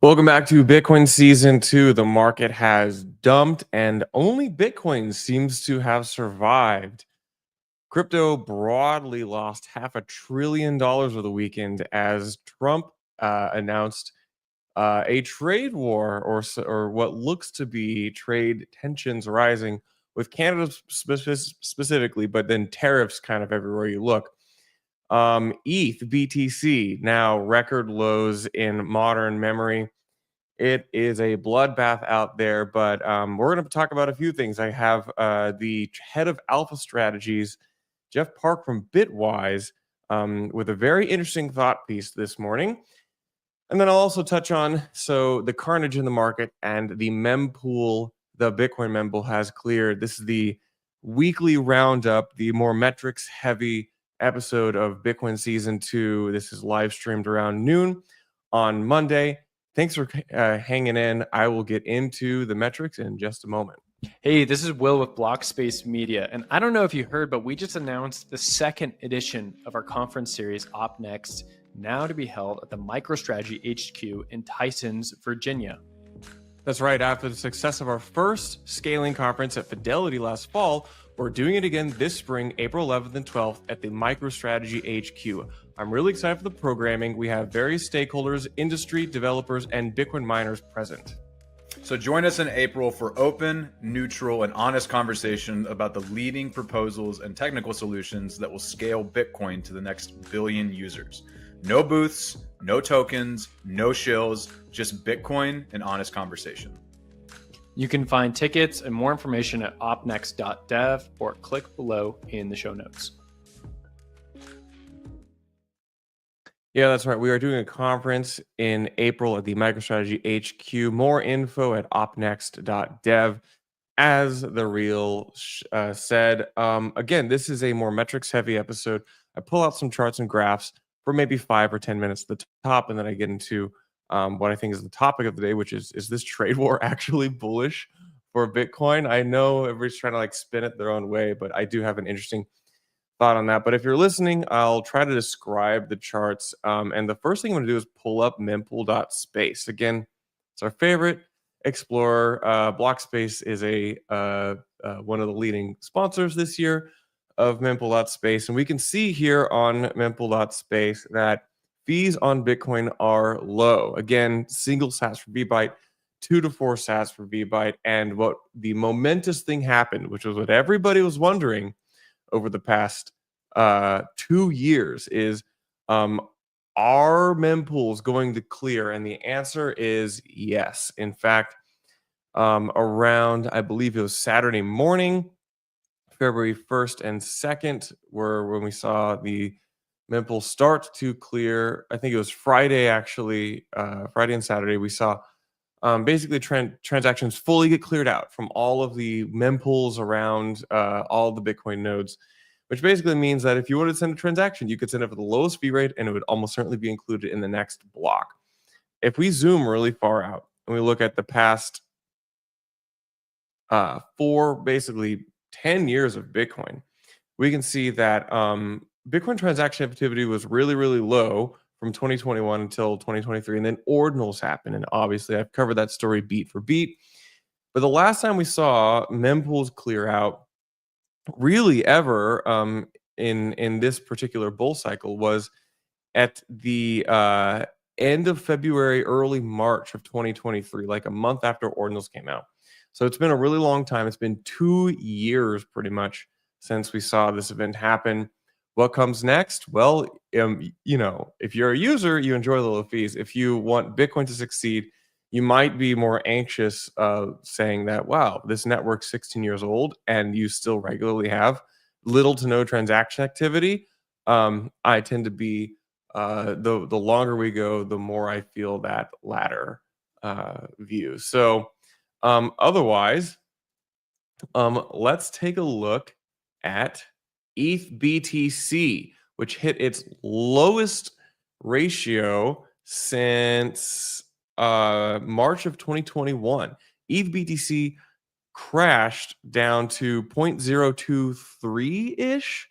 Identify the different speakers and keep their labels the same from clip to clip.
Speaker 1: Welcome back to Bitcoin Season 2. The market has dumped, and only Bitcoin seems to have survived. Crypto broadly lost $500 billion over the weekend as Trump announced a trade war, or what looks to be trade tensions rising with Canada specifically, but then tariffs kind of everywhere you look. ETH BTC now record lows in modern memory. It is a bloodbath out there, but we're going to talk about a few things. I have the head of Alpha Strategies, Jeff Park from Bitwise, with a very interesting thought piece this morning. And then I'll also touch on the carnage in the market and the mempool. The Bitcoin mempool has cleared. This is the weekly roundup, the more metrics heavy episode of Bitcoin Season 2. This is live streamed around noon on Monday. Thanks for hanging in. I will get into the metrics in just a moment.
Speaker 2: Hey, this is Will with Blockspace Media. And I don't know if you heard, but we just announced the second edition of our conference series, Op Next, now to be held at the MicroStrategy HQ in Tysons, Virginia.
Speaker 1: That's right. After the success of our first scaling conference at Fidelity last fall, we're doing it again this spring, April 11th and 12th at the MicroStrategy HQ. I'm really excited for the programming. We have various stakeholders, industry, developers, and Bitcoin miners present.
Speaker 3: So join us in April for open, neutral, and honest conversation about the leading proposals and technical solutions that will scale Bitcoin to the next billion users. No booths, no tokens, no shills, just Bitcoin and honest conversation.
Speaker 2: You can find tickets and more information at opnext.dev or click below in the show notes.
Speaker 1: Yeah, that's right. We are doing a conference in April at the MicroStrategy HQ. More info at opnext.dev. As the real said, again, this is a more metrics heavy episode. I pull out some charts and graphs for maybe 5 or 10 minutes at the top, and then I get into what I think is the topic of the day, which is this trade war actually bullish for Bitcoin? I know everybody's trying to spin it their own way, but I do have an interesting thought on that. But if you're listening, I'll try to describe the charts. And the first thing I'm going to do is pull up mempool.space. Again, it's our favorite explorer. Blockspace is one of the leading sponsors this year of mempool.space. And we can see here on mempool.space that fees on Bitcoin are low. Again, single sats for VByte, 2 to 4 sats for VByte. And what the momentous thing happened, which was what everybody was wondering over the past 2 years, is are mempools going to clear? And the answer is yes. In fact, around, I believe it was Saturday morning, February 1st and 2nd, were when we saw the mempool start to clear. I think it was Friday, actually, Friday and Saturday, we saw basically transactions fully get cleared out from all of the mempools around all the Bitcoin nodes, which basically means that if you wanted to send a transaction, you could send it for the lowest fee rate and it would almost certainly be included in the next block. If we zoom really far out and we look at the past basically 10 years of Bitcoin, we can see that Bitcoin transaction activity was really, really low from 2021 until 2023, and then ordinals happened. And obviously, I've covered that story beat for beat. But the last time we saw mempools clear out, really ever, in this particular bull cycle, was at the end of February, early March of 2023, like a month after ordinals came out. So it's been a really long time. It's been 2 years pretty much since we saw this event happen. What comes next? Well, if you're a user, you enjoy the low fees. If you want Bitcoin to succeed, you might be more anxious saying that, wow, this network's 16 years old and you still regularly have little to no transaction activity. I tend to be, the longer we go, the more I feel that latter view. So otherwise, let's take a look at ETH BTC, which hit its lowest ratio since March of 2021. ETH BTC crashed down to 0.023-ish,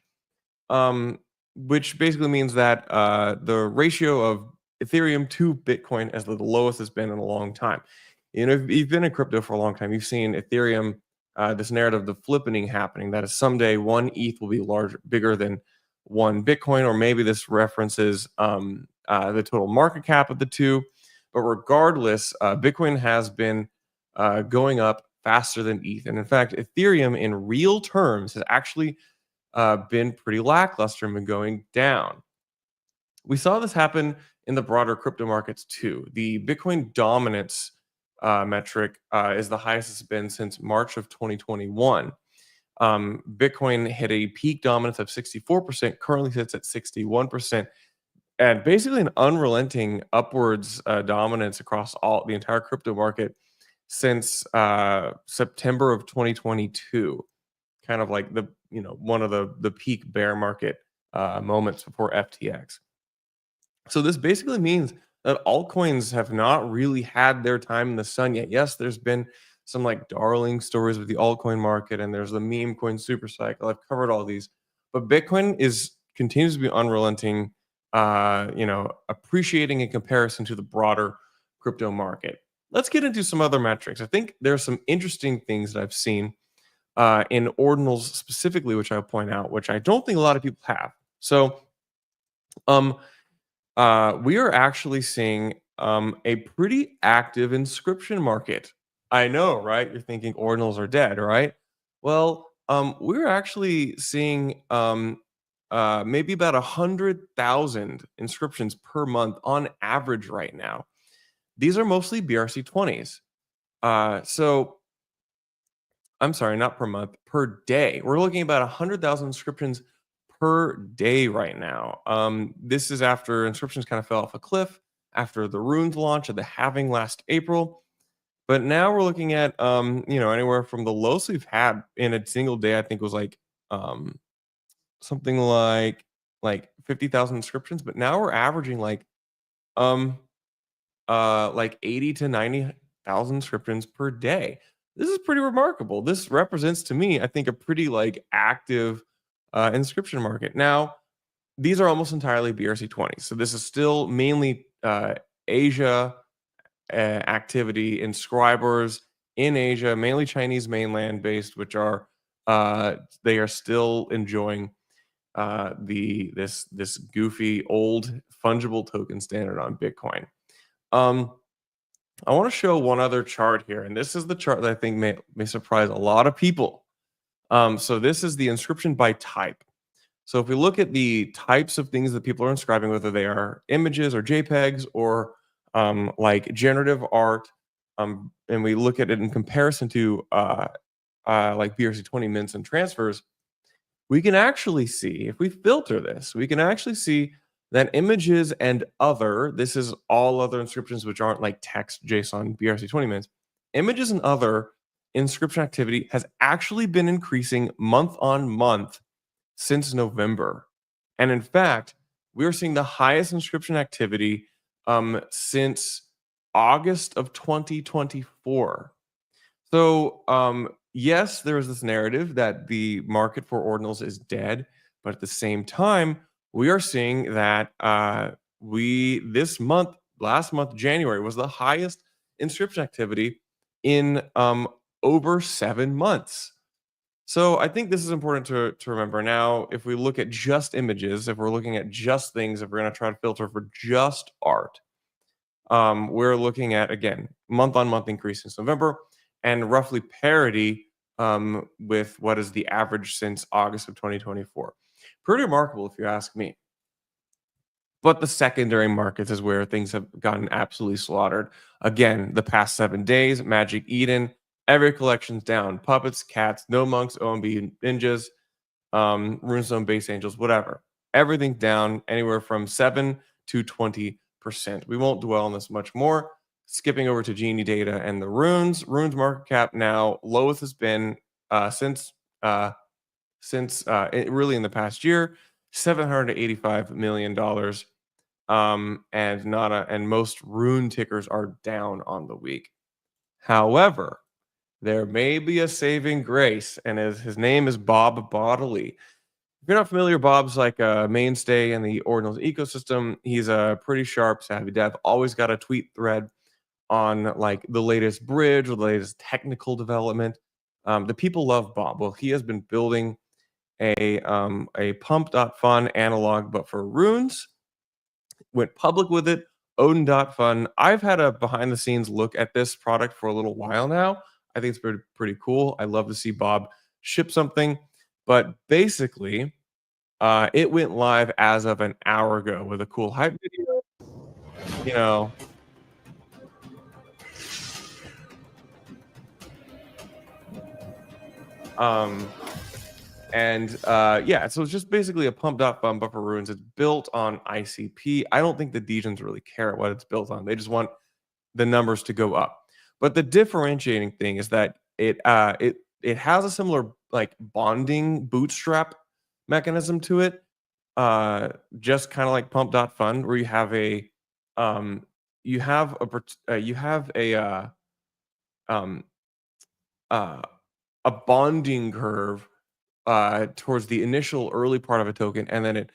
Speaker 1: which basically means that the ratio of Ethereum to Bitcoin as the lowest it's been in a long time. If you've been in crypto for a long time, you've seen Ethereum, this narrative, the flippening happening. That is someday one ETH will be bigger than one Bitcoin, or maybe this references the total market cap of the two. But regardless, Bitcoin has been going up faster than ETH, and in fact, Ethereum in real terms has actually been pretty lackluster and been going down. We saw this happen in the broader crypto markets too. The Bitcoin dominance metric is the highest it's been since March of 2021. Bitcoin hit a peak dominance of 64%, currently sits at 61%, and basically an unrelenting upwards dominance across the entire crypto market since September of 2022. Kind of like one of the peak bear market moments before FTX. So this basically means that altcoins have not really had their time in the sun yet. Yes, there's been some like darling stories with the altcoin market, and there's the meme coin super cycle. I've covered all these, but Bitcoin continues to be unrelenting, appreciating in comparison to the broader crypto market. Let's get into some other metrics. I think there's some interesting things that I've seen in ordinals specifically, which I'll point out, which I don't think a lot of people have. So, we are actually seeing a pretty active inscription market. I know, right? You're thinking ordinals are dead, right? Well, we're actually seeing maybe about 100,000 inscriptions per month on average right now. These are mostly BRC20s. So I'm sorry, not per month, per day. We're looking at about 100,000 inscriptions per day right now. This is after inscriptions kind of fell off a cliff after the runes launch at the halving last April. But now we're looking at anywhere from the lowest we've had in a single day. I think was like something like 50,000 inscriptions. But now we're averaging like 80 to 90,000 inscriptions per day. This is pretty remarkable. This represents to me, I think, a pretty like active inscription market. Now, these are almost entirely BRC20. So this is still mainly Asia activity, inscribers in Asia, mainly Chinese mainland based, which are they are still enjoying this goofy old fungible token standard on Bitcoin. I want to show one other chart here, and this is the chart that I think may surprise a lot of people. So this is the inscription by type. So if we look at the types of things that people are inscribing, whether they are images or JPEGs or like generative art, and we look at it in comparison to like BRC20 mints and transfers, we can actually see, if we filter this, we can actually see that images and other, this is all other inscriptions which aren't like text, JSON, BRC20 mints, images and other inscription activity has actually been increasing month on month since November. And in fact, we are seeing the highest inscription activity since August of 2024. So yes, there is this narrative that the market for ordinals is dead, but at the same time, we are seeing that last month, January, was the highest inscription activity in over 7 months. So I think this is important to remember. Now, if we look at just images, if we're looking at just things, if we're going to try to filter for just art, we're looking at, again, month-on-month increase since November and roughly parity with what is the average since August of 2024. Pretty remarkable, if you ask me. But the secondary markets is where things have gotten absolutely slaughtered. Again, the past 7 days, Magic Eden, every collection's down. Puppets, cats, no monks, OMB, ninjas, Runestone, base angels, whatever. Everything down anywhere from 7 to 20%. We won't dwell on this much more. Skipping over to Genie data and the runes. Runes market cap now lowest has been since really in the past year, $785 million. And most rune tickers are down on the week. However, there may be a saving grace, and his name is Bob Bodley. you're not familiar, Bob's like a mainstay in the Ordinals ecosystem. He's a pretty sharp, savvy dev. Always got a tweet thread on like the latest bridge or the latest technical development. The people love Bob. Well, he has been building a pump.fun analog, but for runes. Went public with it. Odin.fun. I've had a behind the scenes look at this product for a little while now. I think it's pretty cool. I love to see Bob ship something, but basically, it went live as of an hour ago with a cool hype video. You know, yeah, so it's just basically a pump.fun but for runes. It's built on ICP. I don't think the Degens really care what it's built on. They just want the numbers to go up. But the differentiating thing is that it has a similar like bonding bootstrap mechanism to it. Just kind of like pump.fun, where you have a you have um a bonding curve towards the initial early part of a token, and then it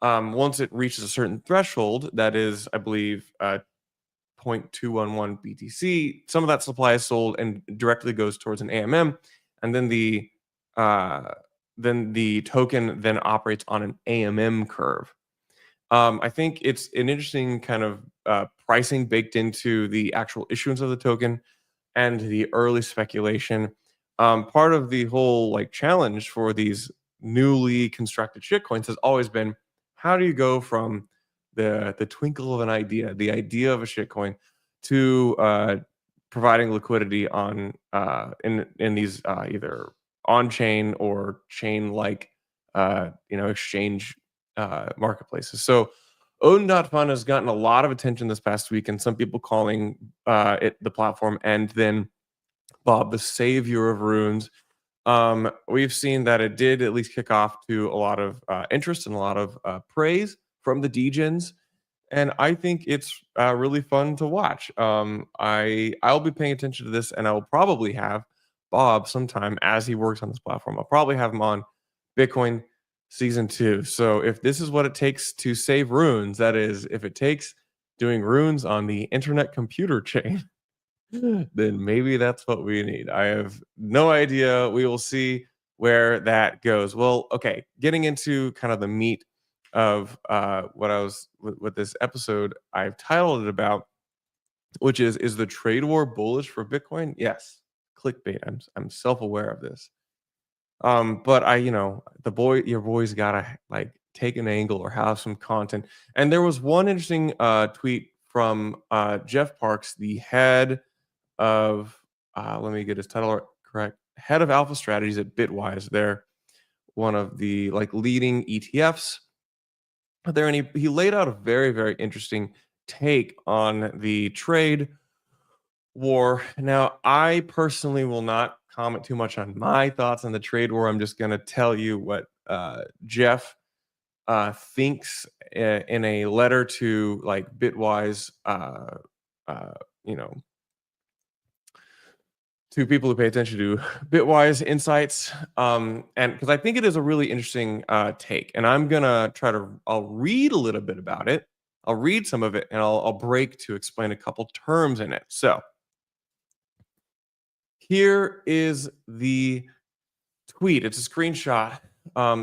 Speaker 1: once it reaches a certain threshold, that is, I believe, 0.211 BTC, some of that supply is sold and directly goes towards an AMM, and then the token then operates on an AMM curve. I think it's an interesting kind of pricing baked into the actual issuance of the token and the early speculation. Part of the whole like challenge for these newly constructed shitcoins has always been, how do you go from the twinkle of an idea, the idea of a shitcoin, to providing liquidity on in these either on chain or chain like exchange marketplaces. So Odin.fun has gotten a lot of attention this past week, and some people calling it the platform, and then Bob, the savior of runes. We've seen that it did at least kick off to a lot of interest and a lot of praise from the degens, and I think it's really fun to watch. I'll be paying attention to this, and I will probably have Bob sometime as he works on this platform. I'll probably have him on Bitcoin Season 2. So if this is what it takes to save runes, that is, if it takes doing runes on the internet computer chain, then maybe that's what we need. I have no idea. We will see where that goes. Well, okay, getting into kind of the meat of what I was with this episode, I've titled it about, which is the trade war bullish for Bitcoin? Yes, clickbait. I'm self-aware of this. But your boy's gotta like take an angle or have some content. And there was one interesting tweet from Jeff Parks, the head of let me get his title correct, head of alpha strategies at Bitwise. They're one of the like leading ETFs there, and he laid out a very, very interesting take on the trade war. Now, I personally will not comment too much on my thoughts on the trade war. I'm just going to tell you what Jeff thinks in a letter to like Bitwise, uh, you know, to people who pay attention to Bitwise insights. And because I think it is a really interesting take, and I'm gonna I'll read a little bit about it. I'll read some of it, and I'll break to explain a couple terms in it. So here is the tweet. It's a screenshot.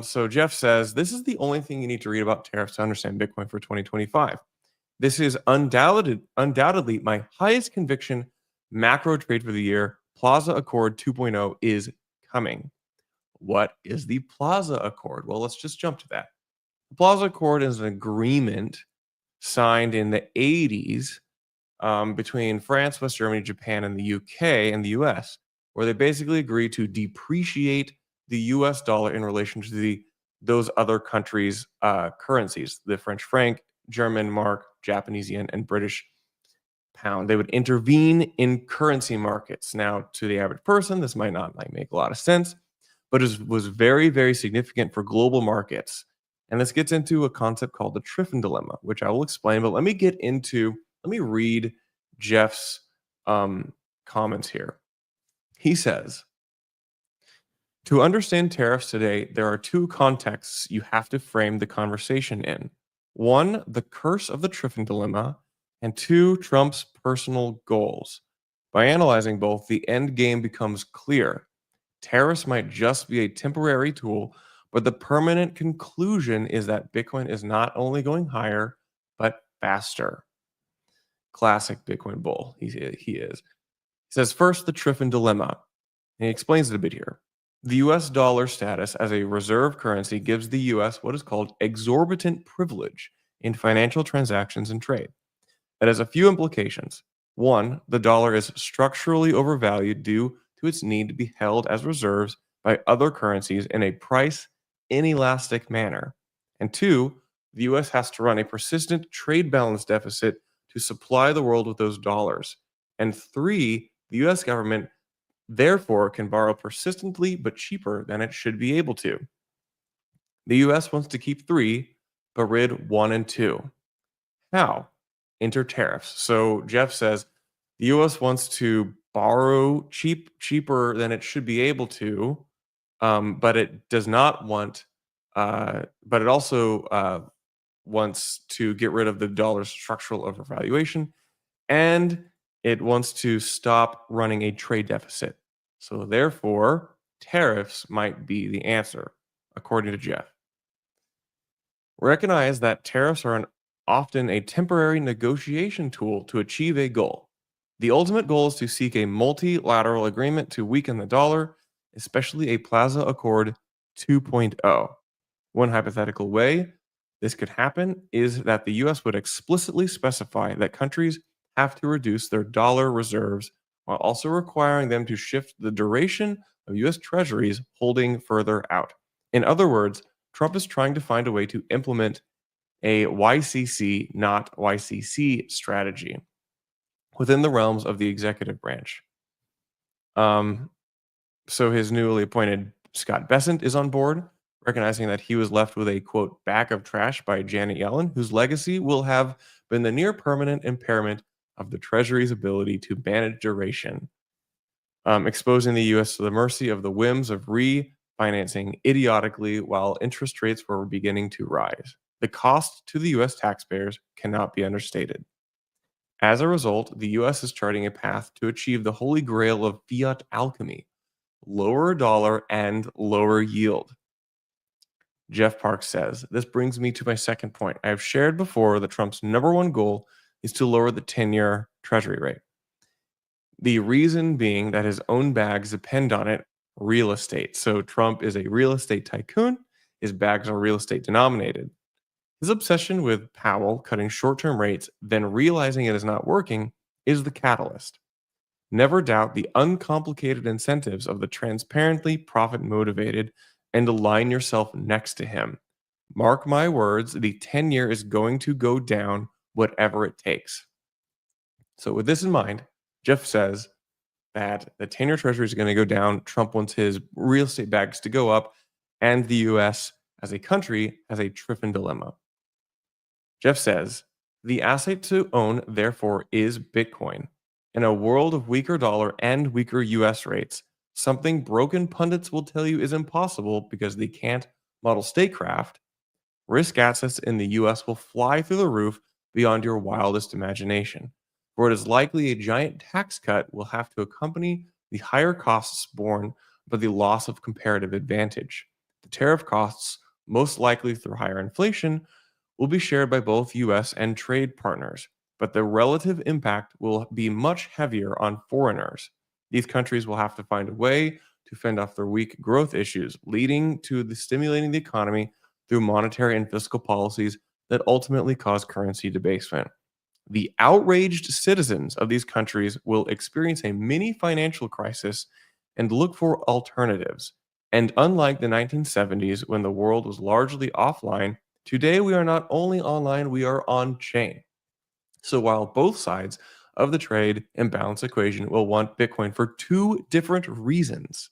Speaker 1: So Jeff says, "This is the only thing you need to read about tariffs to understand Bitcoin for 2025. This is undoubtedly my highest conviction macro trade for the year. Plaza Accord 2.0 is coming." What is the Plaza Accord? Well, let's just jump to that. The Plaza Accord is an agreement signed in the 80s between France, West Germany, Japan, and the UK and the US, where they basically agree to depreciate the US dollar in relation to those other countries' currencies, the French franc, German mark, Japanese yen, and British pound. They would intervene in currency markets. Now, to the average person, this might not like make a lot of sense, but it was very, very significant for global markets. And this gets into a concept called the Triffin dilemma, which I will explain. But let me read Jeff's comments here. He says, To understand tariffs today, there are two contexts you have to frame the conversation in. One, the curse of the Triffin dilemma, and two, Trump's personal goals. By analyzing both, the end game becomes clear. Tariffs might just be a temporary tool, but the permanent conclusion is that Bitcoin is not only going higher, but faster. Classic Bitcoin bull. He is. He says, first, the Triffin dilemma. And he explains it a bit here. The US dollar status as a reserve currency gives the US what is called exorbitant privilege in financial transactions and trade. That has a few implications. One, the dollar is structurally overvalued due to its need to be held as reserves by other currencies in a price inelastic manner. And two, the US has to run a persistent trade balance deficit to supply the world with those dollars. And three, the US government therefore can borrow persistently but cheaper than it should be able to. The US wants to keep three, but rid one and two. How? Enter tariffs. So Jeff says the US wants to borrow cheaper than it should be able to, but it does not want, but it also wants to get rid of the dollar's structural overvaluation, and it wants to stop running a trade deficit. So therefore, tariffs might be the answer, according to Jeff. Recognize that tariffs are often a temporary negotiation tool to achieve a goal. The ultimate goal is to seek a multilateral agreement to weaken the dollar, especially a Plaza Accord 2.0. One hypothetical way this could happen is that the US would explicitly specify that countries have to reduce their dollar reserves while also requiring them to shift the duration of US treasuries holding further out. In other words, Trump is trying to find a way to implement a YCC, not YCC strategy within the realms of the executive branch. So his newly appointed Scott Bessent is on board, recognizing that he was left with a quote bag of trash by Janet Yellen, whose legacy will have been the near permanent impairment of the Treasury's ability to manage duration, exposing the U.S. to the mercy of the whims of refinancing idiotically while interest rates were beginning to rise. The cost to the U.S. taxpayers cannot be understated. As a result, the U.S. is charting a path to achieve the holy grail of fiat alchemy: lower dollar and lower yield. Jeff Parks says, this brings me to my second point. I have shared before that Trump's number one goal is to lower the 10-year treasury rate. The reason being that his own bags depend on it, real estate. So Trump is a real estate tycoon. His bags are real estate denominated. His obsession with Powell cutting short-term rates, then realizing it is not working, is the catalyst. Never doubt the uncomplicated incentives of the transparently profit-motivated and align yourself next to him. Mark my words, the 10-year is going to go down whatever it takes. So with this in mind, Jeff says that the 10-year treasury is going to go down. Trump wants his real estate bags to go up, and the U.S. as a country has a Triffin dilemma. Jeff says, the asset to own, therefore, is Bitcoin. In a world of weaker dollar and weaker US rates, something broken pundits will tell you is impossible because they can't model statecraft. Risk assets in the US will fly through the roof beyond your wildest imagination, for it is likely a giant tax cut will have to accompany the higher costs borne by the loss of comparative advantage. The tariff costs, most likely through higher inflation, will be shared by both US and trade partners, but the relative impact will be much heavier on foreigners. These countries will have to find a way to fend off their weak growth issues, leading to the stimulating the economy through monetary and fiscal policies that ultimately cause currency debasement. The outraged citizens of these countries will experience a mini financial crisis and look for alternatives. And unlike the 1970s, when the world was largely offline, today we are not only online, we are on chain. So while both sides of the trade and balance equation will want Bitcoin for two different reasons,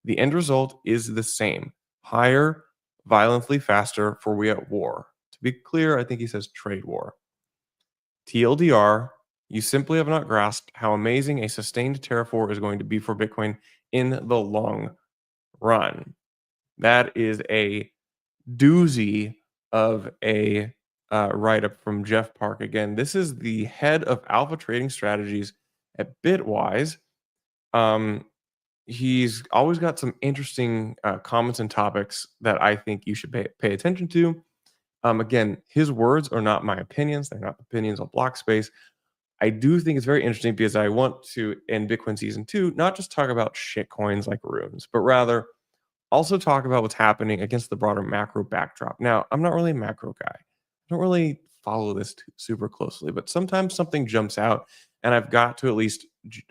Speaker 1: the end result is the same: higher, violently faster, for we at war. To be clear, I think he says trade war. TLDR, you simply have not grasped how amazing a sustained tariff war is going to be for Bitcoin in the long run. That is a doozy of a write-up from Jeff Park. Again, this is the head of alpha trading strategies at Bitwise. He's always got some interesting comments and topics that I think you should pay attention to. Again, his words are not my opinions. They're not opinions on Blockspace. I do think it's very interesting because I want to, in Bitcoin Season 2, not just talk about shit coins like runes, but rather also talk about what's happening against the broader macro backdrop. Now, I'm not really a macro guy. I don't really follow this super closely, but sometimes something jumps out and I've got to at least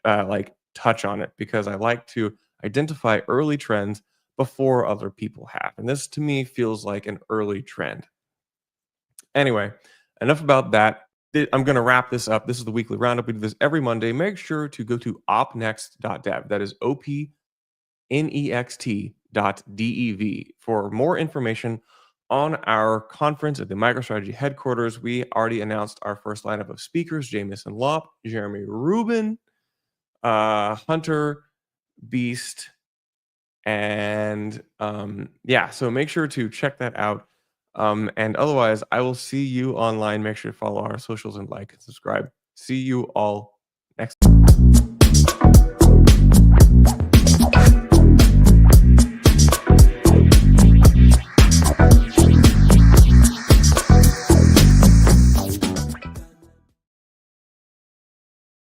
Speaker 1: like touch on it because I like to identify early trends before other people have. And this to me feels like an early trend. Anyway, enough about that. I'm going to wrap this up. This is the weekly roundup. We do this every Monday. Make sure to go to opnext.dev. That is opnext.dev for more information on our conference at the MicroStrategy headquarters. We already announced our first lineup of speakers: Jamison Lopp, Jeremy Rubin, Hunter, Beast, and yeah, so make sure to check that out. And otherwise, I will see you online. Make sure to follow our socials and like and subscribe. See you all next.